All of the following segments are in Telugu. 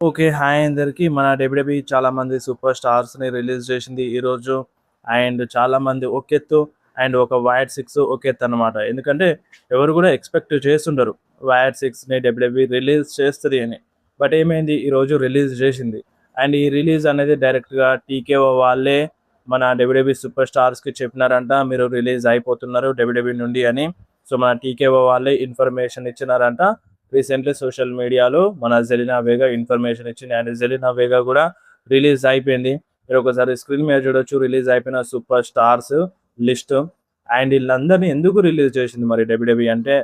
ఓకే. హాయ్ అందరికి. మన డబ్ల్యూడబ్ల్యూఈ చాలా మంది సూపర్ స్టార్స్‌ని రిలీజ్ చేసింది ఈరోజు. అండ్ చాలామంది ఒక ఎత్తు అండ్ ఒక వైడ్ 6 ఒక ఎత్తనమాట. ఎందుకంటే ఎవరు కూడా ఎక్స్‌పెక్ట్ చేసుండరు. వైడ్ 6ని డబ్ల్యూడబ్ల్యూఈ రిలీజ్ చేస్తది అని. బట్ ఏమైంది ఈరోజు రిలీజ్ చేసింది. అండ్ ఈ రిలీజ్ అనేది డైరెక్ట్‌గా టీకేఓ వాళ్ళే మన డబ్ల్యూడబ్ల్యూఈ సూపర్ స్టార్స్‌కి చెప్పినారంట. మీరు రిలీజ్ అయిపోతున్నారు డబ్ల్యూడబ్ల్యూఈ నుండి అని. సో, మన టీకేఓ వాళ్ళే ఇన్ఫర్మేషన్ ఇచ్చినారంట. రీసెంట్లీ సోషల్ మీడియాలో మన జెలినా వేగా ఇన్ఫర్మేషన్ ఇచ్చింది. అండ్ జెలినా వేగా కూడా రిలీజ్ అయిపోయింది. మీరు ఒకసారి స్క్రీన్ మీద చూడొచ్చు రిలీజ్ అయిపోయిన సూపర్ స్టార్స్ లిస్ట్. అండ్ వీళ్ళందరినీ ఎందుకు రిలీజ్ చేసింది మరి డబ్ల్యూడబ్ల్యూఈ అంటే,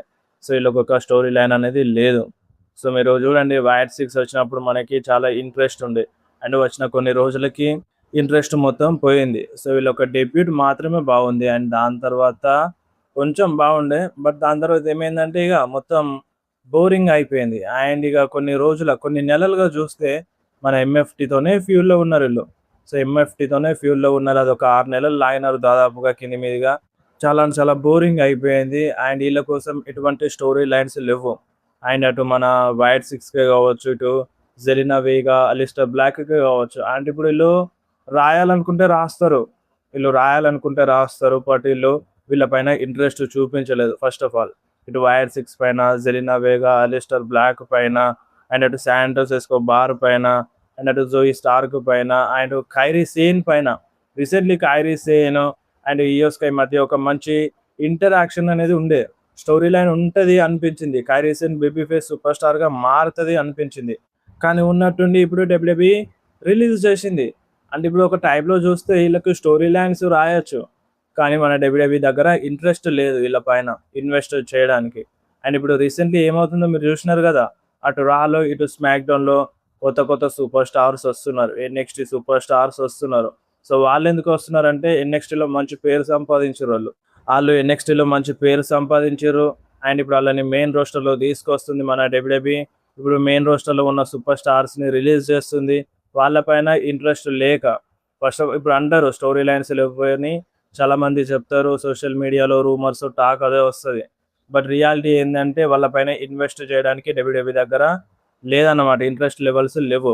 సో వీళ్ళకి ఒక స్టోరీ లైన్ అనేది లేదు. సో మీరు చూడండి వైట్ 6 వచ్చినప్పుడు మనకి చాలా ఇంట్రెస్ట్ ఉంది. అండ్ వచ్చిన కొన్ని రోజులకి ఇంట్రెస్ట్ మొత్తం పోయింది. సో వీళ్ళ ఒక డెబ్యూట్ మాత్రమే బాగుంది. అండ్ దాని తర్వాత కొంచెం బాగుండే. బట్ దాని తర్వాత ఏమైందంటే ఇక మొత్తం బోరింగ్ అయిపోయింది. అండ్ ఇక కొన్ని నెలలుగా చూస్తే మన ఎంఎఫ్టీతోనే ఫ్యూల్‌లో ఉన్నారు వీళ్ళు. సో ఎంఎఫ్టీతోనే ఫ్యూల్‌లో ఉన్నారు. అదొక 6 నెలలు లాగినారు దాదాపుగా కింది మీదిగా. చాలా బోరింగ్ అయిపోయింది. అండ్ వీళ్ళ కోసం ఎటువంటి స్టోరీ లైన్స్ లేవు. అండ్ అటు మన వైట్ 6కే కావచ్చు, ఇటు జెలినా వేగా, అలిస్టర్ బ్లాక్‌కే కావచ్చు. అండ్ ఇప్పుడు రాయాలనుకుంటే రాస్తారు. బట్ వీళ్ళ పైన ఇంట్రెస్ట్ చూపించలేదు ఫస్ట్ ఆఫ్ ఆల్. ఇటు వైర్ 6 పైన, జెలినా వేగా, అలిస్టర్ బ్లాక్ పైన, అండ్ అటు శాంటోస్ ఎస్కోబార్ పైన, అండ్ అటు జోయి స్టార్క్ పైన, అండ్ కైరీ సేన్ పైన. Recently Kairi Sane and Iyo Sky మధ్య ఒక మంచి ఇంటరాక్షన్ అనేది ఉండే. స్టోరీ లైన్ ఉంటది అనిపించింది. Kyrie Sen baby face super star గా మారుతుంది అనిపించింది. కానీ ఉన్నట్టుండి ఇప్పుడు డబ్ల్యూడబ్ల్యూఈ రిలీజ్ చేసింది. అంటే ఇప్పుడు ఒక టైప్లో చూస్తే వీళ్ళకి స్టోరీ లైన్స్ రాయొచ్చు. కానీ మన డబ్ల్యూడబ్ల్యూఈ దగ్గర ఇంట్రెస్ట్ లేదు వీళ్ళ పైన ఇన్వెస్ట్ చేయడానికి. అండ్ ఇప్పుడు రీసెంట్లీ ఏమవుతుందో మీరు చూసినారు కదా, అటు రాలో ఇటు స్మాక్ డౌన్లో కొత్త సూపర్ స్టార్స్ వస్తున్నారు. ఎన్ఎక్స్టీ సూపర్ స్టార్స్ వస్తున్నారు. సో వాళ్ళు ఎందుకు వస్తున్నారంటే ఎన్ఎక్స్టీలో మంచి పేరు సంపాదించారు వాళ్ళు ఎన్ఎక్స్టీలో మంచి పేరు సంపాదించారు. అండ్ ఇప్పుడు వాళ్ళని మెయిన్ రోస్టర్లో తీసుకొస్తుంది మన డబ్ల్యూడబ్ల్యూఈ. ఇప్పుడు మెయిన్ రోస్టర్లో ఉన్న సూపర్ స్టార్స్ని రిలీజ్ చేస్తుంది. వాళ్ళపైన ఇంట్రెస్ట్ లేక ఫస్ట్ ఇప్పుడు అంటారు స్టోరీ లైన్స్ లేకపోయి చాలా మంది చెప్తారు. సోషల్ మీడియాలో రూమర్స్ టాక్ అదే వస్తుంది. బట్ రియాలిటీ ఏంటంటే వాళ్ళపైన ఇన్వెస్ట్ చేయడానికి డబ్ల్యూడబ్ల్యూఈ దగ్గర లేదన్నమాట. ఇంట్రెస్ట్ లెవెల్స్ లేవు.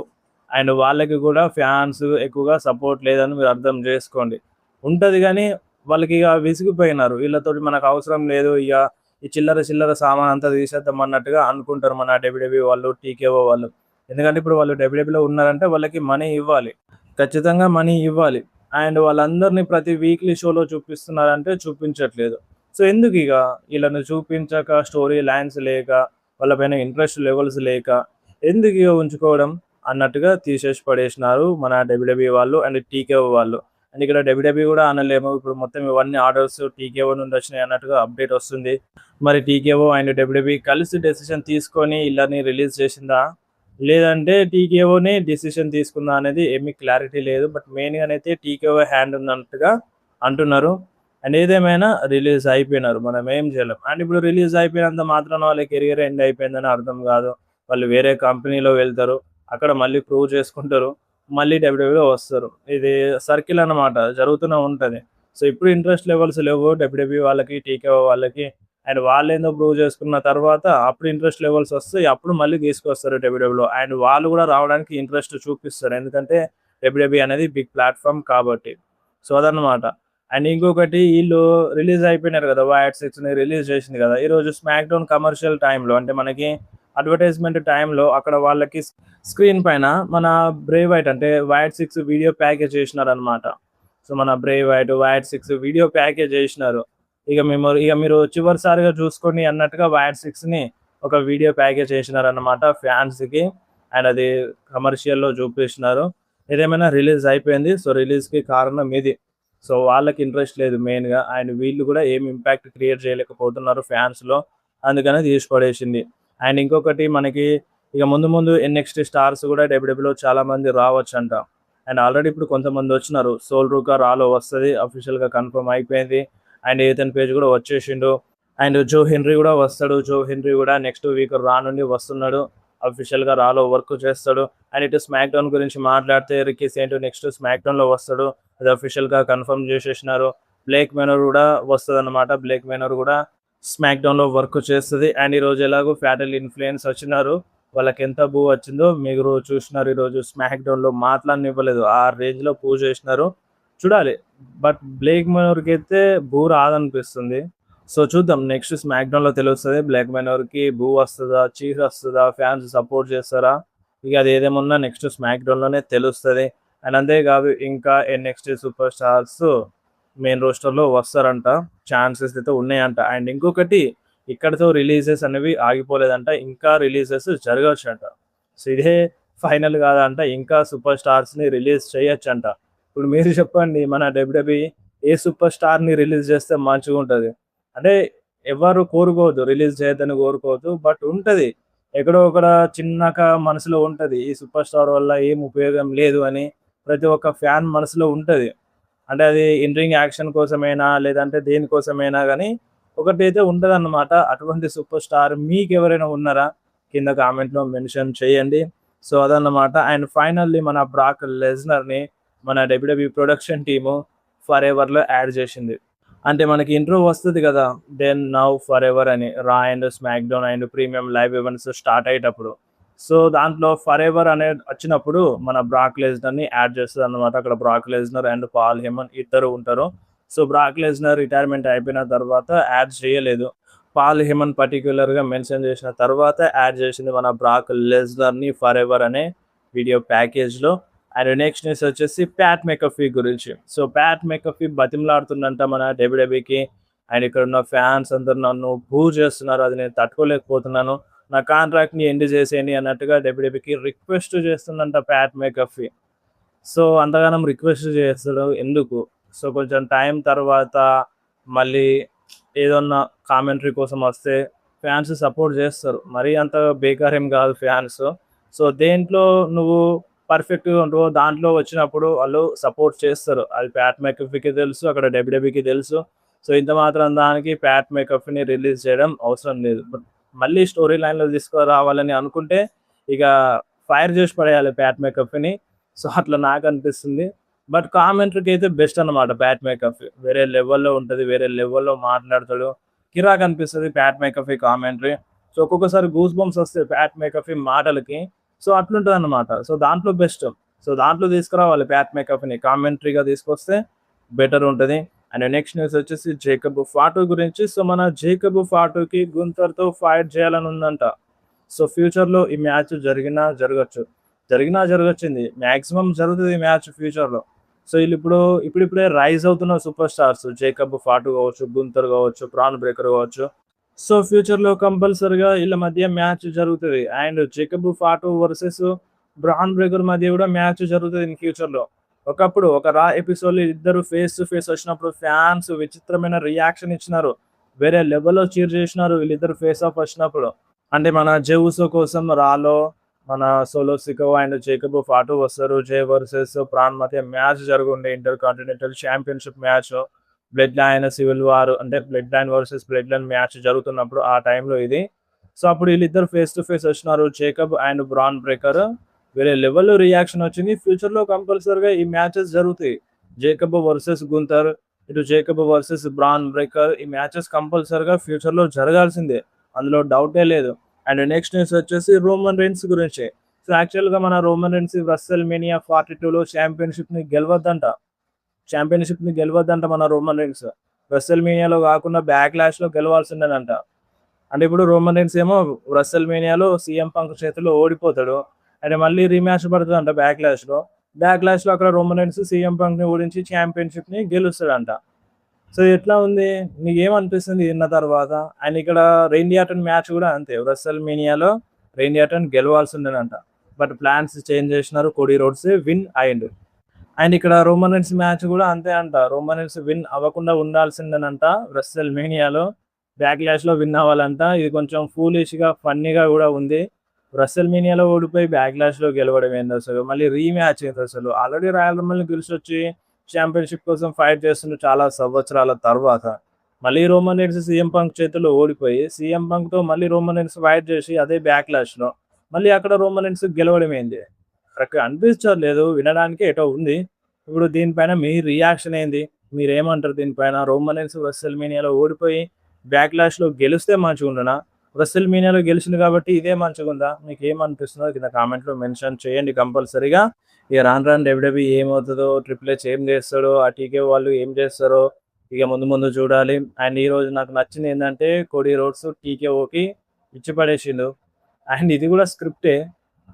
అండ్ వాళ్ళకి కూడా ఫ్యాన్స్ ఎక్కువగా సపోర్ట్ లేదని మీరు అర్థం చేసుకోండి. ఉంటుంది కానీ వాళ్ళకి ఇక విసిగిపోయినారు. వీళ్ళతోటి మనకు అవసరం లేదు, ఇక ఈ చిల్లర సామాన్ అంతా తీసేద్దాం అన్నట్టుగా అనుకుంటారు మన డబ్ల్యూడబ్ల్యూఈ వాళ్ళు, టీకేఓ వాళ్ళు. ఎందుకంటే ఇప్పుడు వాళ్ళు డబ్ల్యూడబ్ల్యూలో ఉన్నారంటే వాళ్ళకి మనీ ఇవ్వాలి, ఖచ్చితంగా మనీ ఇవ్వాలి. అండ్ వాళ్ళందరినీ ప్రతి వీక్లీ షోలో చూపిస్తున్నారంటే చూపించట్లేదు. సో ఎందుకు ఇక వీళ్ళని చూపించక, స్టోరీ లైన్స్ లేక, వాళ్ళపైన ఇంట్రెస్ట్ లెవెల్స్ లేక ఎందుకు ఇక ఉంచుకోవడం అన్నట్టుగా తీసేసి పడేసినారు మన డబ్ల్యూడబ్ల్యూఈ వాళ్ళు అండ్ టీకేఓ వాళ్ళు. అండ్ ఇక్కడ డబ్ల్యూడబ్ల్యూఈ కూడా అనలేము. ఇప్పుడు మొత్తం ఇవన్నీ ఆర్డర్స్ టీకేఓ నుండి వచ్చినాయి అన్నట్టుగా అప్డేట్ వస్తుంది. మరి టీకేఓ అండ్ డబ్ల్యూడబ్ల్యూఈ కలిసి డెసిషన్ తీసుకొని వీళ్ళని రిలీజ్ చేసిందా, లేదంటే టీకేఓనే డిసిషన్ తీసుకుందా అనేది ఏమీ క్లారిటీ లేదు. బట్ మెయిన్గానైతే టీకేఓ హ్యాండ్ ఉన్నట్టుగా అంటున్నారు. అండ్ ఏదేమైనా రిలీజ్ అయిపోయినారు, మనం ఏం చేయలేం. అండ్ ఇప్పుడు రిలీజ్ అయిపోయినంత మాత్రాన వాళ్ళ కెరియర్ ఎండ్ అయిపోయిందని అర్థం కాదు. వాళ్ళు వేరే కంపెనీలో వెళ్తారు, అక్కడ మళ్ళీ ప్రూవ్ చేసుకుంటారు, మళ్ళీ డబ్ల్యూడబ్ల్యూలో వస్తారు. ఇది సర్కిల్ అన్నమాట, జరుగుతూనే ఉంటుంది. సో ఇప్పుడు ఇంట్రెస్ట్ లెవెల్స్ లేవు డబ్ల్యూడబ్ల్యూ వాళ్ళకి, టీకేఓ వాళ్ళకి. అండ్ వాళ్ళు ఏందో ప్రూవ్ చేసుకున్న తర్వాత అప్పుడు ఇంట్రెస్ట్ లెవెల్స్ వస్తాయి, అప్పుడు మళ్ళీ తీసుకొస్తారు డబ్ల్యూడబ్ల్యూలో. అండ్ వాళ్ళు కూడా రావడానికి ఇంట్రెస్ట్ చూపిస్తారు, ఎందుకంటే డబ్ల్యూడబ్ల్యూ అనేది బిగ్ ప్లాట్ఫామ్ కాబట్టి. సో అదనమాట. అండ్ ఇంకొకటి, వీళ్ళు రిలీజ్ అయిపోయినారు కదా, వైట్ 6ని రిలీజ్ చేసింది కదా. ఈరోజు స్మాక్ డౌన్ కమర్షియల్ టైంలో, అంటే మనకి అడ్వర్టైజ్మెంట్ టైంలో అక్కడ వాళ్ళకి స్క్రీన్ పైన మన బ్రేవ్ వైట్ అంటే వైట్ 6 వీడియో ప్యాకేజ్ చేసినారనమాట. సో మన బ్రేవ్ వైట్ 6 వీడియో ప్యాకేజ్ చేసినారు. ఇక మీరు చివరిసారిగా చూసుకోండి అన్నట్టుగా వైట్ 6ని ఒక వీడియో ప్యాకేజ్ చేసినారన్నమాట ఫ్యాన్స్కి. అండ్ అది కమర్షియల్లో చూపిస్తున్నారు. ఏదేమైనా రిలీజ్ అయిపోయింది. సో రిలీజ్కి కారణం ఇది. సో వాళ్ళకి ఇంట్రెస్ట్ లేదు మెయిన్గా. అండ్ వీళ్ళు కూడా ఏం ఇంపాక్ట్ క్రియేట్ చేయలేకపోతున్నారు ఫ్యాన్స్లో, అందుకనే తీసి పడేసింది. అండ్ ఇంకొకటి, మనకి ఇక ముందు ఎన్ఎక్స్టీ స్టార్స్ కూడా డబ్ల్యూడబ్ల్యూలో చాలా మంది రావచ్చంట. అండ్ ఆల్రెడీ ఇప్పుడు కొంతమంది వచ్చినారు. సోల్ రూకా రాలో వస్తుంది, అఫీషియల్గా కన్ఫర్మ్ అయిపోయింది. అండ్ ఏథన్ పేజ్ కూడా వచ్చేసిండు. అండ్ జో హెన్రీ కూడా వస్తాడు. జో హెన్రీ కూడా నెక్స్ట్ వీక్ రా నుండి వస్తున్నాడు, అఫీషియల్గా రాలో వర్క్ చేస్తాడు. అండ్ ఇటు స్మాక్ డౌన్ గురించి మాట్లాడితే రిక్కీ సెయింట్ నెక్స్ట్ స్మాక్ డౌన్లో వస్తాడు, అది అఫీషియల్గా కన్ఫర్మ్ చేసేసినారు. బ్లేక్ మెనర్ కూడా వస్తుంది అనమాట. బ్లేక్ మెనర్ కూడా స్మాక్ డౌన్లో వర్క్ చేస్తుంది. అండ్ ఈరోజు ఎలాగో ఫ్యాటల్ ఇన్ఫ్లుయెన్స్ వచ్చినారు, వాళ్ళకి ఎంత బూ వచ్చిందో మీరు చూసినారు. ఈరోజు స్మాక్ డౌన్‌లో మాట్లాడనివ్వలేదు. ఆ రేంజ్‌లో బూ చేసినారు. చూడాలి. బట్ బ్లేక్ మెనోర్‌కి అయితే బూ రాదనిపిస్తుంది. సో చూద్దాం నెక్స్ట్ స్మాక్ డౌన్‌లో తెలుస్తది. బ్లేక్ మెనోర్‌కి బూ వస్తదా? చీర్ వస్తదా? ఫ్యాన్స్ సపోర్ట్ చేస్తారా? ఇక అది ఏదేమున్నా నెక్స్ట్ స్మాక్ డౌన్‌లోనే తెలుస్తది. అండ్ అంతేకాదు ఇంకా ఎన్‌ఎక్స్‌టీ సూపర్ స్టార్స్ మెయిన్ రోస్టర్‌లో వస్తారంట. ఛాన్సెస్ అయితే ఉన్నాయంట. అండ్ ఇంకొకటి ఇక్కడితో రిలీజెస్ అనేవి ఆగిపోలేదంట. ఇంకా రిలీజెస్ జరగొచ్చంట. సో ఇదే ఫైనల్ కాదంట. ఇంకా సూపర్ స్టార్స్‌ని రిలీజ్ చేయొచ్చంట. ఇప్పుడు మీరు చెప్పండి మన డబ్ల్యూడబ్ల్యూఈ ఏ సూపర్ స్టార్‌ని రిలీజ్ చేస్తే మంచిగుంటది? అంటే ఎవరు కోరుకోవద్దు. రిలీజ్ చేయొద్దని కోరుకోవద్దు. బట్ ఉంటది. ఎక్కడో ఒకడ చిన్నగా మనసులో ఉంటది. ఈ సూపర్ స్టార్ వల్ల ఏం ఉపయోగం లేదు అని ప్రతి ఒక్క ఫ్యాన్ మనసులో ఉంటది. అంటే అది ఇన్ రింగ్ యాక్షన్ కోసమైనా, లేదంటే దేనికోసమైనా గానీ ఒకటైతే ఉంటదన్నమాట. అటువంటి సూపర్ స్టార్ మీకెవరైనా ఉన్నారా? కింద కామెంట్‌లో మెన్షన్ చేయండి. సో, అదన్నమాట. అండ్ ఫైనల్లీ మన బ్రాక్ లెస్నర్‌ని మన డబ్ల్యూడబ్ల్యూఈ ప్రొడక్షన్ టీము ఫరెవర్‌లో యాడ్ చేసింది. అంటే మనకి ఇంట్రో వస్తది గదా! దెన్ నౌ ఫరెవర్ అని రా and smack down and premium live events start అయ్యేటప్పుడు. సో, దాంట్లో ఫరెవర్ అనేది వచ్చినప్పుడు మన బ్రాక్ లెస్నర్‌ని యాడ్ చేస్తదన్నమాట. అక్కడ బ్రాక్ లెస్నర్ అండ్ పాల్ హెమన్ ఇద్దరు ఉంటారు. సో, బ్రాక్ లెస్నర్ రిటైర్మెంట్ అయిపోయిన తర్వాత యాడ్ చేయలేదు. పాల్ హెమన్ పర్టిక్యులర్‌గా మెన్షన్ చేసిన తర్వాత యాడ్ చేసింది మన బ్రాక్ లెస్నర్‌ని ఫరెవర్ అనే వీడియో ప్యాకేజ్‌లో. అండ్ నెక్స్ట్ న్యూస్ వచ్చేసి ప్యాట్ మెకఫీ గురించి. సో, ప్యాట్ మెకఫీ బతిమలాడుతుందంట మన డబ్ల్యూడబ్ల్యూఈకి. అండ్ ఇక్కడున్న ఫ్యాన్స్ అందరూ నన్ను బూ చేస్తున్నారు. అది నేను తట్టుకోలేకపోతున్నాను. నా కాంట్రాక్ట్‌ని ఎండ్ చేసేయండి అన్నట్టుగా డబ్ల్యూడబ్ల్యూఈకి రిక్వెస్ట్ చేస్తుందంట ప్యాట్ మెకఫీ. సో, అంతగానం రిక్వెస్ట్ చేస్తడు ఎందుకు? సో, కొంచెం టైం తర్వాత మళ్ళీ ఏదన్నా కామెంటరీ కోసం వస్తే ఫ్యాన్స్ సపోర్ట్ చేస్తారు. మరీ అంత బేకారేం కాదు ఫ్యాన్స్. సో, దేంట్లో నువ్వు పర్ఫెక్ట్‌గా ఉంటావో దాంట్లో వచ్చినప్పుడు వాళ్ళు సపోర్ట్ చేస్తారు. అది ప్యాట్ మెకఫీకి తెలుసు. అక్కడ డబ్ల్యూడబ్ల్యూఈకి తెలుసు. సో, ఇంత మాత్రం దానికి ప్యాట్ మెకఫీని రిలీజ్ చేయడం అవసరం లేదు. బట్ మళ్ళీ స్టోరీ లైన్‌లో తీసుకురావాలని అనుకుంటే ఇక ఫైర్ చేసి పడేయాలి ప్యాట్ మెకఫీని. సో, అట్లా నాకనిపిస్తుంది. బట్ కామెంటరీకి అయితే బెస్ట్ అన్నమాట ప్యాట్ మెకఫీ. వేరే లెవెల్‌లో ఉంటది. వేరే లెవెల్‌లో మాట్లాడతాడు. కిరాకనిపిస్తది ప్యాట్ మెకఫీ కామెంటరీ. సో, ఒక్కొక్కసారి గూస్ బంప్స్ వస్తాయి ప్యాట్ మెకఫీ మాటలకి. సో, అట్లుంటదన్నమాట. సో, దాంట్లో బెస్ట్. సో, దాంట్లో తీసుకురావాలి ప్యాట్ మెకఫీని. కామెంటరీగా తీసుకొస్తే బెటర్ ఉంటది. అండ్ నెక్స్ట్ న్యూస్ వచ్చేసి జేకబ్ ఫాటు గురించి. సో, మన జేకబ్ ఫాటుకి గుంతర్‌తో ఫైట్ చేయాలని ఉందంట. సో, ఫ్యూచర్‌లో ఈ మ్యాచ్ జరిగినా జరగొచ్చు. జరిగినా జరగొచ్చింది. మాక్సిమం జరుగుతది ఈ మ్యాచ్ ఫ్యూచర్‌లో. సో, ఈళ్ళిప్పుడు ఇప్పుడిప్పుడే రైజ్ అవుతున్న సూపర్ స్టార్స్ జేకబ్ ఫాటు కావచ్చు, గుంతర్ కావచ్చు, ప్రాన్ బ్రేకర్ కావచ్చు. సో, ఫ్యూచర్‌లో కంపల్సరీగా ఈళ్ళ మధ్య మ్యాచ్ జరుగుతది. And Jacob Fatu versus bran breaker మధ్య కూడా మ్యాచ్ జరుగుతది ఇన్ ఫ్యూచర్‌లో. ఒకప్పుడు ఒక రా ఎపిసోడ్‌లో ఇద్దరు ఫేస్ టు ఫేస్ వచ్చినప్పుడు ఫ్యాన్స్ విచిత్రమైన రియాక్షన్ ఇచ్చినారు. వేరే లెవెల్‌లో చీర్ చేసినారు వీళ్ళిద్దరు ఫేస్ ఆఫ్ వచ్చినప్పుడు. అంటే మన జే ఉసో కోసం రాలో మన Solo Sikoa and Jacob Fatu వస్తారు. జే వర్సెస్ ప్రాన్ మధ్య మ్యాచ్ జరుగుండే intercontinental championship match. Bloodline civil war అంటే bloodline versus bloodline match జరుగుతున్నప్పుడు ఆ టైంలో ఇది. సో, అప్పుడు వీళ్ళిద్దరు ఫేస్ టు ఫేస్ వచ్చినారు. Jacob and Bron Breakker. వేరే లెవెల్‌లో రియాక్షన్ వచ్చింది. ఫ్యూచర్‌లో కంపల్సరీగా ఈ మ్యాచెస్ జరుగుతాయి. జేకబ్ వర్సెస్ గుంతర్, ఇటు జేకబ్ వర్సెస్ బ్రాన్ బ్రేకర్ ఈ మ్యాచెస్ కంపల్సరీగా ఫ్యూచర్‌లో జరగాల్సిందే. అందులో డౌటే లేదు. అండ్ నెక్స్ట్ న్యూస్ వచ్చేసి రోమన్ రైన్స్ గురించి. సో, యాక్చువల్‌గా మన రోమన్ రైన్స్ రెస్సెల్ మేనియా 42లో ఛాంపియన్‌షిప్‌ని గెలవద్దంట మన రోమన్ రైన్స్. రెస్సెల్ మేనియాలో కాకుండా బ్యాక్‌లాష్‌లో గెలవాల్సిందేనంట. అంటే ఇప్పుడు రోమన్ రైన్స్ ఏమో రెస్సెల్ మేనియాలో సీఎం పంక్ చేతిలో ఓడిపోతాడు. అండ్ మళ్ళీ రీమ్యాచ్ పడతదంట బ్యాక్‌లాష్‌లో. బ్యాక్‌లాష్‌లో అక్కడ రోమన్ రైన్స్ సీఎం పంక్‌ని ఓడించి ఛాంపియన్‌షిప్‌ని గెలుస్తాడంట. సో, ఎట్లా ఉంది? నీకేమనిపిస్తుంది ఇన్న తర్వాత? అండ్ ఇక్కడ రేండీ ఆర్టన్ మ్యాచ్ కూడా అంతే. రెస్సెల్ మేనియాలో రేండీ ఆర్టన్ గెలవాల్సిందేనంట. బట్ ప్లాన్స్ చేంజ్ చేసినారు. కోడీ రోడ్సే విన్ అయిండు. అండ్ ఇక్కడ రోమన్ రైన్స్ మ్యాచ్ కూడా అంతే అంట. రోమన్ రైన్స్ విన్ అవ్వకుండా ఉండాల్సిందేనంట రెస్సెల్ మేనియాలో. బ్యాక్‌లాష్‌లో విన్ అవ్వాలంట. ఇది కొంచెం ఫూలిష్‌గా, ఫన్నీగా కూడా ఉంది. రెస్సెల్ మేనియాలో ఓడిపోయి బ్యాక్‌లాష్‌లో గెలవడం ఏందసలు? మళ్ళీ రీమ్యాచ్ ఏందసలు? ఆల్రెడీ రాయల్ రమ్మల్‌ని గెలిచొచ్చి ఛాంపియన్‌షిప్ కోసం ఫైట్ చేస్తుండు చాలా సంవత్సరాల తర్వాత. మళ్ళీ రోమన్ రైన్స్ సీఎం పంక్ చేతుల్లో ఓడిపోయి, సీఎం పంక్‌తో మళ్ళీ రోమన్ రైన్స్ ఫైట్ చేసి అదే బ్యాక్‌లాష్‌లో మళ్ళీ అక్కడ రోమన్ రైన్స్ గెలవడం ఏంది? కరెక్ట్‌గా అనిపించట్లేదు. వినడానికే ఎటో ఉంది. ఇప్పుడు దీనిపైన మీ రియాక్షన్ ఏంది? మీరేమంటారు దీనిపైన? రోమన్ రైన్స్ రెస్సెల్ మేనియాలో ఓడిపోయి బ్యాక్‌లాష్‌లో గెలిస్తే మంచిగుండునా? రెసిల్ మీనియాలో గెలిచింది కాబట్టి ఇదే మంచిగుందా? మీకు ఏమనిపిస్తుందో కింద కామెంట్లో మెన్షన్ చేయండి కంపల్సరీగా. ఇక రాను రాను డబ్ల్యూడబ్ల్యూఈ ఏమవుతదో, ట్రిపుల్ హెచ్ ఏం చేస్తాడో, ఆ టీకే వాళ్ళు ఏం చేస్తారో ఇక ముందు ముందు చూడాలి. అండ్ ఈరోజు నాకు నచ్చింది ఏంటంటే కోడీ రోడ్స్ టీకేఓకి ఇచ్చి పడేసిండు. అండ్ ఇది కూడా స్క్రిప్టే,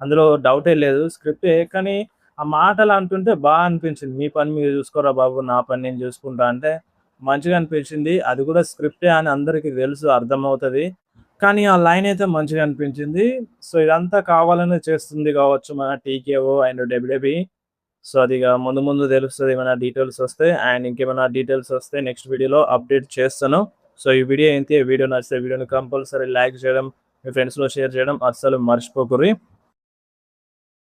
అందులో డౌటే లేదు, స్క్రిప్టే. కానీ ఆ మాటలు అంటుంటే బాగా అనిపించింది. మీ పని మీరు చూసుకోరా బాబు, నా పని నేను చూసుకుంటా అంటే మంచిగా అనిపించింది. అది కూడా స్క్రిప్టే అని అందరికీ తెలుసు, అర్థమవుతుంది. కానీ ఆ లైన్ అయితే మంచిగా అనిపించింది. సో ఇదంతా కావాలనే చేస్తుంది కావచ్చు మన టీకేఓ అండ్ డబ్ల్యూడబ్ల్యూఈ. సో అది ఇక ముందు ముందు తెలుస్తుంది ఏమైనా డీటెయిల్స్ వస్తే. అండ్ ఇంకేమైనా డీటెయిల్స్ వస్తే నెక్స్ట్ వీడియోలో అప్డేట్ చేస్తాను. సో ఈ వీడియో ఏంటి, వీడియో నచ్చితే వీడియోని కంపల్సరీ లైక్ చేయడం, మీ ఫ్రెండ్స్లో షేర్ చేయడం అస్సలు మర్చిపోకుర్రి.